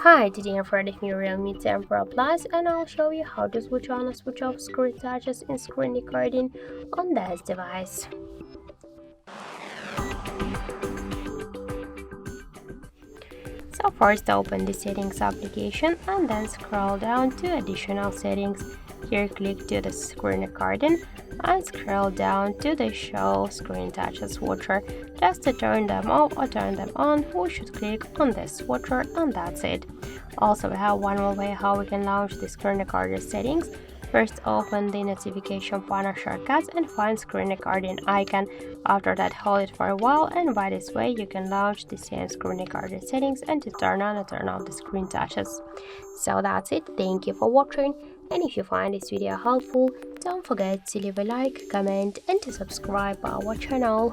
Hi, today I'm for the new Realme 10 Pro Plus and I'll show you how to switch on and switch off screen touches in screen recording on this device. So first open the settings application and then scroll down to additional settings. Here click to the screen recording and scroll down to the show screen touches switcher. Just to turn them off or turn them on, we should click on this switcher and that's it. Also, we have one more way how we can launch the screen recorder settings. First, open the notification panel shortcuts and find screen recording icon. After that, hold it for a while, and by this way, you can launch the same screen recorder settings and to turn on or turn off the screen touches. So that's it. Thank you for watching. And if you find this video helpful, don't forget to leave a like, comment, and to subscribe our channel.